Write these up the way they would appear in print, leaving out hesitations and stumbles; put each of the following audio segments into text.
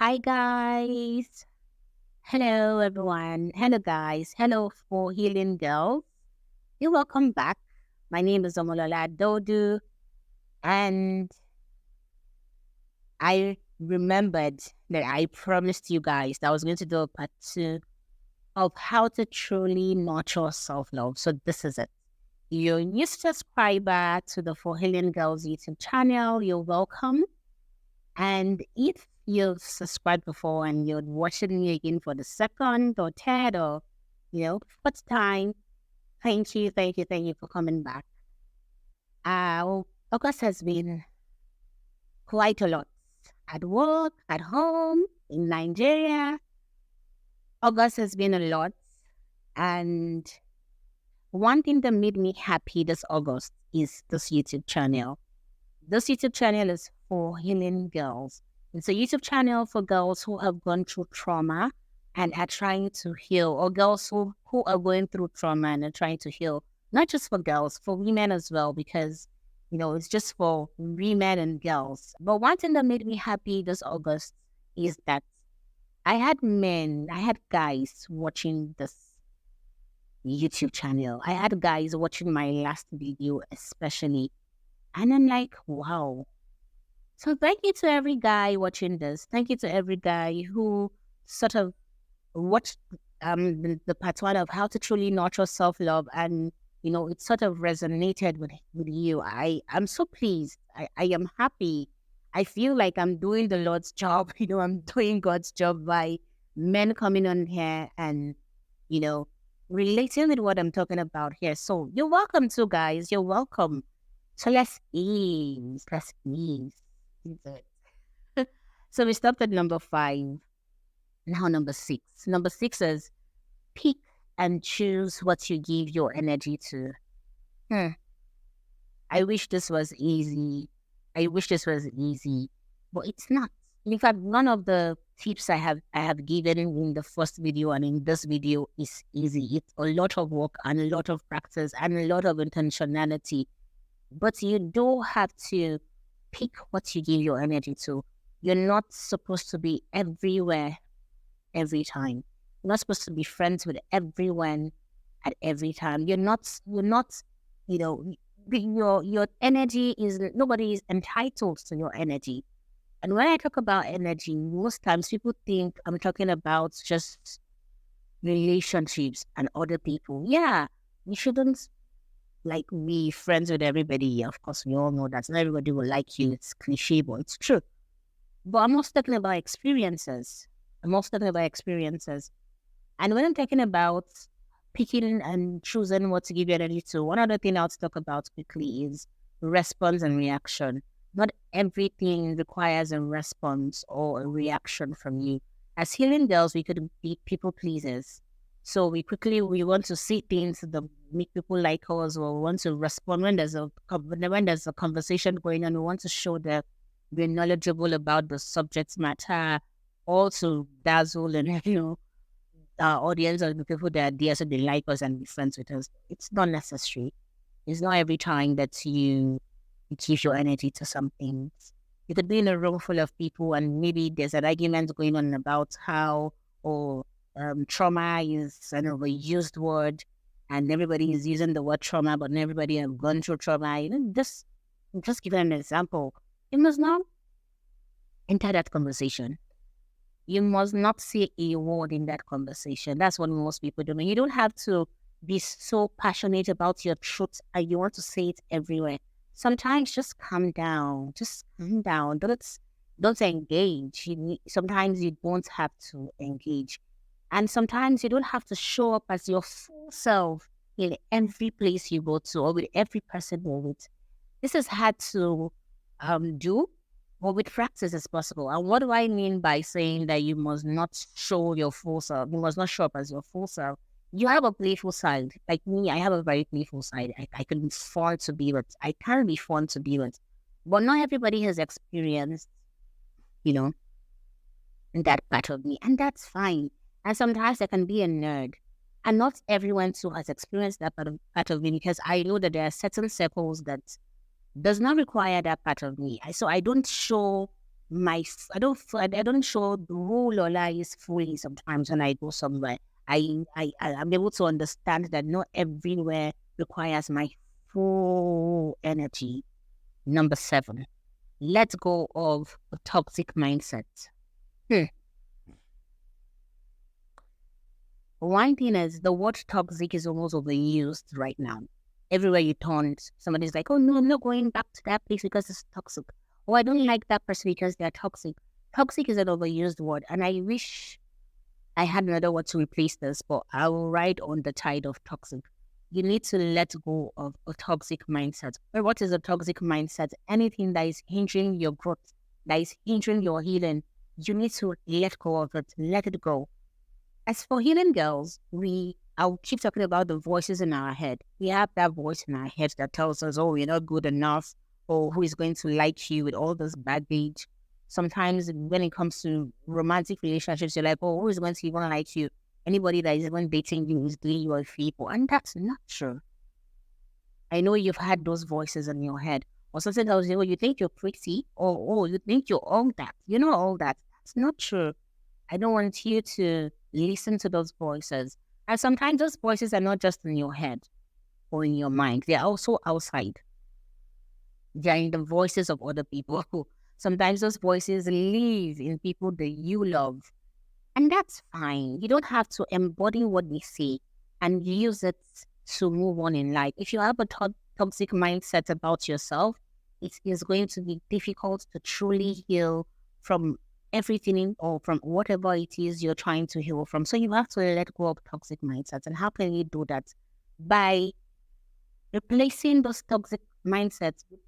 Hi, guys. Hello, everyone. Hello, guys. Hello, for Healing Girls. You're welcome back. My name is Omolola Dodu, and I remembered that I promised you guys that I was going to do a part two of how to truly nurture self love. So, this is it. You're a new subscriber to the For Healing Girls YouTube channel. You're welcome. And if you've subscribed before and you're watching me again for the second or third or, fourth time, thank you for coming back. August has been quite a lot at work, at home, in Nigeria. August has been a lot. And one thing that made me happy this August is this YouTube channel. This YouTube channel is for healing girls. It's a YouTube channel for girls who have gone through trauma and are trying to heal, or girls who are going through trauma and are trying to heal. Not just for girls, for women as well, because, it's just for women and girls. But one thing that made me happy this August is that I had guys watching this YouTube channel. I had guys watching my last video, especially. And I'm like, wow. So thank you to every guy watching this. Thank you to every guy who sort of watched the part one of how to truly nurture self-love, and it sort of resonated with you. I'm so pleased. I am happy. I feel like I'm doing the Lord's job. I'm doing God's job by men coming on here and relating with what I'm talking about here. So you're welcome too, guys. You're welcome. So let's ease. Let's ease. So we stopped at number 5. Now number 6. Number 6 is pick and choose what you give your energy to. I wish this was easy. But it's not. In fact, none of the tips I have given in the first video and in this video is easy. It's a lot of work and a lot of practice and a lot of intentionality. But you do have to pick what you give your energy to. You're not supposed to be everywhere every time. You're not supposed to be friends with everyone at every time. You're not, your energy is, nobody is entitled to your energy. And when I talk about energy, most times people think I'm talking about just relationships and other people. Yeah, you shouldn't be friends with everybody. Of course, we all know that not everybody will like you. It's cliche, but it's true. But I'm also talking about experiences. And when I'm talking about picking and choosing what to give your energy to, one other thing I'll talk about quickly is response and reaction. Not everything requires a response or a reaction from you. As healing girls, we could be people pleasers. So we want to see things that make people like us, or we want to respond when there's a conversation going on. We want to show that we're knowledgeable about the subject matter, or to dazzle and our audience or the people that are there so they like us and be friends with us. It's not necessary. It's not every time that you give your energy to something. You could be in a room full of people and maybe there's an argument going on about how trauma is an overused word, and everybody is using the word trauma, but not everybody have gone through trauma. Just give an example. You must not enter that conversation. You must not say a word in that conversation. That's what most people do. You don't have to be so passionate about your truth and you want to say it everywhere. Sometimes just calm down. Don't engage. Sometimes you don't have to engage. And sometimes you don't have to show up as your full self in every place you go to or with every person you're with. This is hard to do, but with practice it's possible. And what do I mean by saying that you must not show your full self? You must not show up as your full self. You have a playful side. Like me, I have a very playful side. I can be fun to be with. I can be fun to be with. But not everybody has experienced, that part of me. And that's fine. And sometimes I can be a nerd. And not everyone too has experienced that part of me, because I know that there are certain circles that does not require that part of me. So I don't show I don't show the whole or lies fully sometimes when I go somewhere. I'm able to understand that not everywhere requires my full energy. Number 7, let go of a toxic mindset. Hmm. One thing is the word toxic is almost overused right now. Everywhere you turn, somebody's like, oh no, I'm not going back to that place because it's toxic. Oh, I don't like that person because they're toxic. Toxic is an overused word, and I wish I had another word to replace this, but I will ride on the tide of toxic. You need to let go of a toxic mindset. Or what is a toxic mindset? Anything that is hindering your growth, that is hindering your healing, you need to let go of it. Let it go. As for healing girls, I'll keep talking about the voices in our head. We have that voice in our head that tells us, oh, you're not good enough, or who is going to like you with all this baggage. Sometimes when it comes to romantic relationships, you're like, oh, who is going to even like you? Anybody that is even dating you is doing you a favor. And that's not true. I know you've had those voices in your head. Or something tells you, oh, you think you're pretty, or oh, you think you're all that. You know all that. That's not true. I don't want you to listen to those voices. And sometimes those voices are not just in your head or in your mind, they're also outside. They're in the voices of other people. Sometimes those voices live in people that you love. And that's fine. You don't have to embody what they say and use it to move on in life. If you have a toxic mindset about yourself, it is going to be difficult to truly heal from everything or from whatever it is you're trying to heal from. So you have to let go of toxic mindsets. And how can you do that? By replacing those toxic mindsets with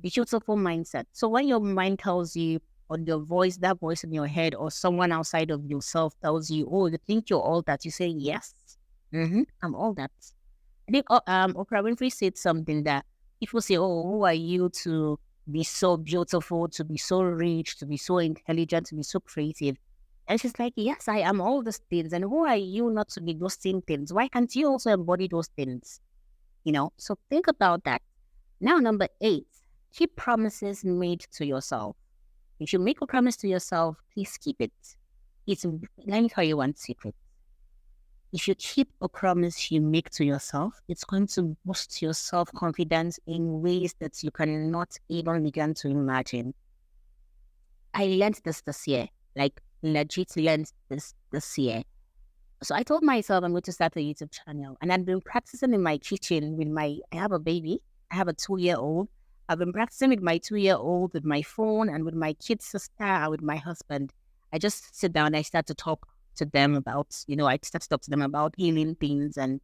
beautiful mindset. So when your mind tells you, or your voice, that voice in your head, or someone outside of yourself tells you, oh, you think you're all that, you say, yes, I'm all that. I think Oprah Winfrey said something that people say, oh, who are you to be so beautiful, to be so rich, to be so intelligent, to be so creative? And she's like, yes, I am all those things. And who are you not to be those same things? Why can't you also embody those things? So think about that. Now, number 8, keep promises made to yourself. If you make a promise to yourself, please keep it. Let me tell you one secret. If you keep a promise you make to yourself, it's going to boost your self-confidence in ways that you cannot even begin to imagine. I learned this year, like legit learned this year. So I told myself I'm going to start a YouTube channel, and I've been practicing in my kitchen with I have a baby. I have a 2-year-old. I've been practicing with my 2-year-old, with my phone, and with my kid sister, and with my husband. I just sit down and I start to talk to them about, I start to talk to them about healing things. And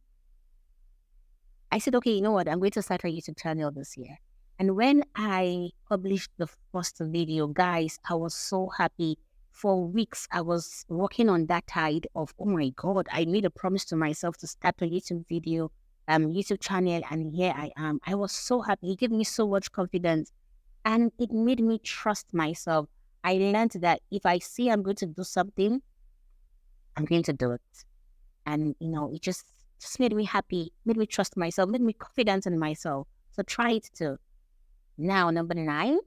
I said, okay, you know what? I'm going to start a YouTube channel this year. And when I published the first video, guys, I was so happy. For weeks, I was working on that tide of, oh my God, I made a promise to myself to start a YouTube channel, and here I am. I was so happy. It gave me so much confidence, and it made me trust myself. I learned that if I say I'm going to do something, I'm going to do it. And, it just made me happy, made me trust myself, made me confident in myself. So try it too. Now, number 9,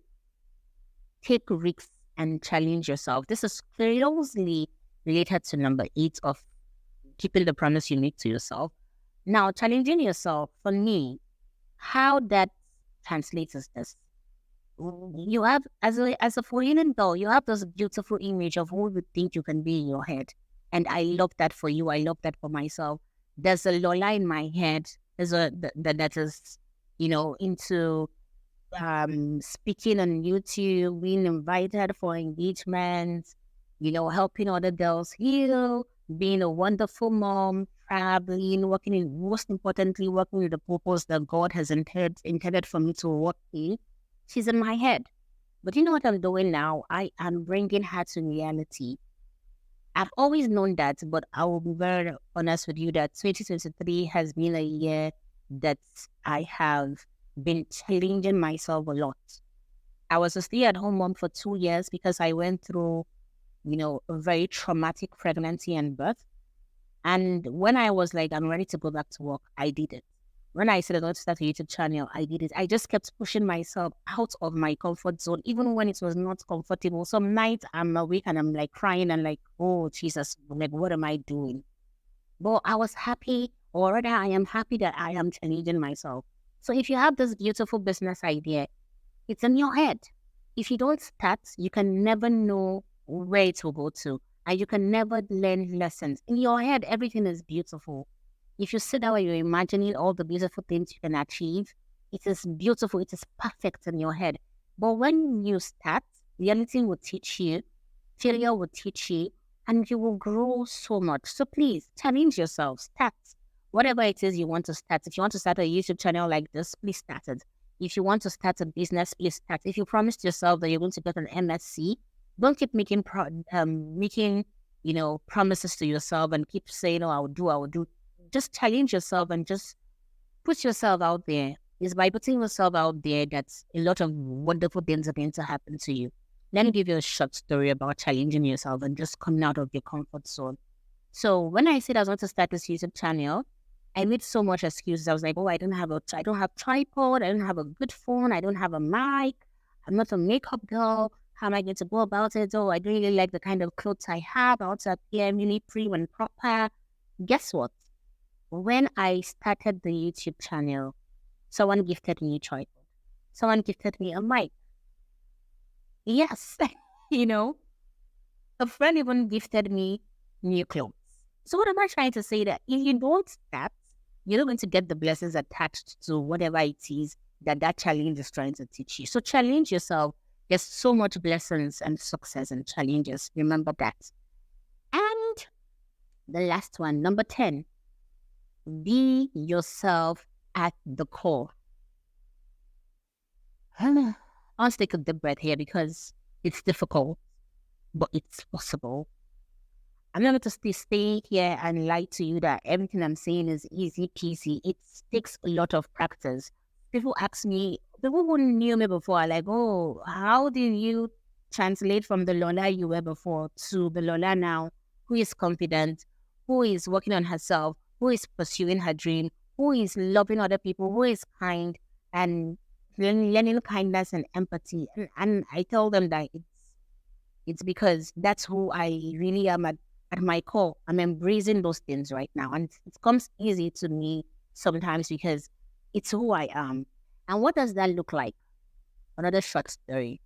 take risks and challenge yourself. This is closely related to number 8 of keeping the promise you make to yourself. Now, challenging yourself, for me, how that translates is this. You have, as a foreign girl, you have this beautiful image of who you think you can be in your head. And I love that for you. I love that for myself. There's a Lola in my head that is, into speaking on YouTube, being invited for engagements, helping other girls heal, being a wonderful mom, traveling, most importantly, working with the purpose that God has intended for me to work in. She's in my head. But you know what I'm doing now? I am bringing her to reality. I've always known that, but I will be very honest with you that 2023 has been a year that I have been challenging myself a lot. I was a stay-at-home mom for 2 years because I went through, a very traumatic pregnancy and birth. And when I was like, I'm ready to go back to work, I did it. when I said I was going to start a YouTube channel, I did it. I just kept pushing myself out of my comfort zone, even when it was not comfortable. Some nights I'm awake and I'm like crying and like, oh, Jesus, like, what am I doing? But I was happy, or rather, I am happy that I am challenging myself. So if you have this beautiful business idea, it's in your head. If you don't start, you can never know where it will go to. And you can never learn lessons. In your head, everything is beautiful. If you sit down and you're imagining all the beautiful things you can achieve, it is beautiful. It is perfect in your head. But when you start, reality will teach you, failure will teach you, and you will grow so much. So please challenge yourself. Start whatever it is you want to start. If you want to start a YouTube channel like this, please start it. If you want to start a business, please start. If you promised yourself that you're going to get an MSc, don't keep making promises to yourself and keep saying, "Oh, I will do." Just challenge yourself and just put yourself out there. It's by putting yourself out there that a lot of wonderful things are going to happen to you. Let me give you a short story about challenging yourself and just coming out of your comfort zone. So when I said I was going to start this YouTube channel, I made so much excuses. I was like, oh, I don't have tripod, I don't have a good phone, I don't have a mic, I'm not a makeup girl. How am I going to go about it? Oh, I don't really like the kind of clothes I have. I want to appear really prim and proper. Guess what? When I started the YouTube channel, someone gifted me a tripod. Someone gifted me a mic. Yes, a friend even gifted me new clothes. So what am I trying to say? That if you don't start, you're not going to get the blessings attached to whatever it is that challenge is trying to teach you. So challenge yourself. There's so much blessings and success and challenges. Remember that. And the last one, number 10, be yourself at the core. I want to take a deep breath here because it's difficult, but it's possible. I'm not going to stay here and lie to you that everything I'm saying is easy peasy. It takes a lot of practice. People who knew me before are like, oh, how did you translate from the Lola you were before to the Lola now, who is confident, who is working on herself, who is pursuing her dream, who is loving other people, who is kind and learning kindness and empathy. And I tell them that it's because that's who I really am at my core. I'm embracing those things right now. And it comes easy to me sometimes because it's who I am. And what does that look like? Another short story.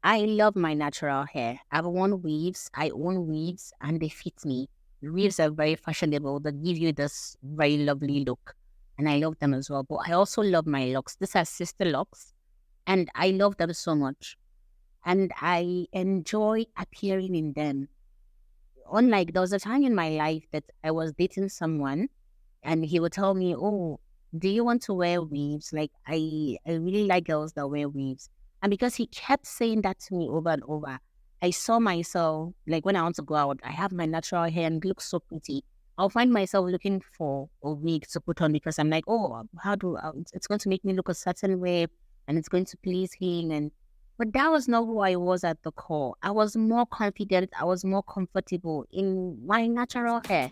I love my natural hair. I own weaves, and they fit me. The weaves are very fashionable. They give you this very lovely look. And I love them as well. But I also love my locks. These are sister locks. And I love them so much. And I enjoy appearing in them. Unlike, there was a time in my life that I was dating someone and he would tell me, oh, do you want to wear weaves? Like, I really like girls that wear weaves. And because he kept saying that to me over and over, I saw myself, like when I want to go out, I have my natural hair and it looks so pretty. I'll find myself looking for a wig to put on because I'm like, oh, it's going to make me look a certain way and it's going to please him. But that was not who I was at the core. I was more confident. I was more comfortable in my natural hair.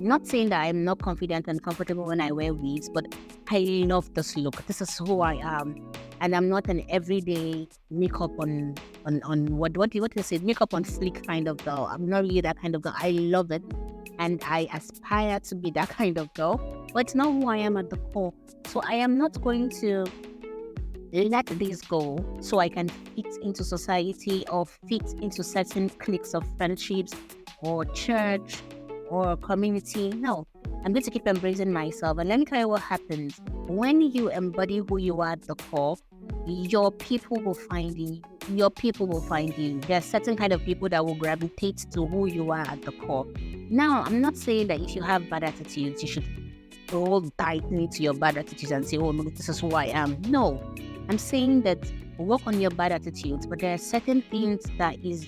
Not saying that I'm not confident and comfortable when I wear weaves, but I love this look. This is who I am. And I'm not an everyday makeup on what do you say? Makeup on sleek kind of girl. I'm not really that kind of girl. I love it. And I aspire to be that kind of girl. But it's not who I am at the core. So I am not going to let this go so I can fit into society or fit into certain cliques of friendships or church or community. No, I'm going to keep embracing myself. And let me tell you what happens. When you embody who you are at the core, your people will find you. Your people will find you. There are certain kind of people that will gravitate to who you are at the core. Now, I'm not saying that if you have bad attitudes, you should hold tightly to your bad attitudes and say, oh, no, this is who I am. No, I'm saying that work on your bad attitudes, but there are certain things that is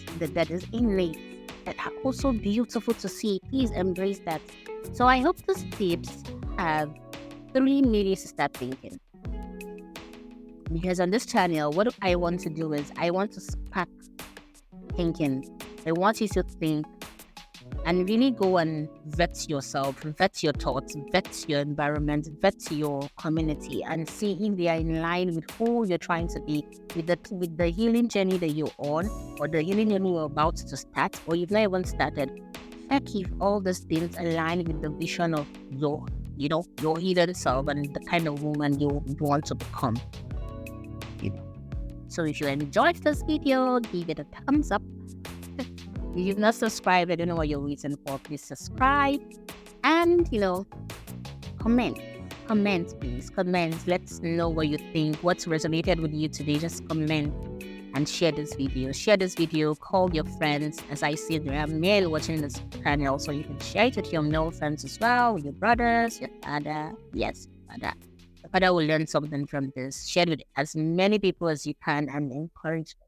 innate that are also beautiful to see. Please embrace that. So I hope these tips have 3 minutes to start thinking. Because on this channel, what I want to do is I want to spark thinking. I want you to think and really go and vet yourself, vet your thoughts, vet your environment, vet your community, and see if they are in line with who you're trying to be, with the healing journey that you're on, or the healing journey you're about to start, or you've not even started. Check if all these things align with the vision of your hidden self and the kind of woman you want to become. So if you enjoyed this video, give it a thumbs up. If you've not subscribed, I don't know what you're waiting for. Please subscribe and comment. Comment, please. Comment. Let's know what you think. What's resonated with you today? Just comment and share this video. Share this video. Call your friends. As I see, there are male watching this channel, so you can share it with your male friends as well, your brothers, your father. Yes, father. Your father will learn something from this. Share it with as many people as you can and encourage them.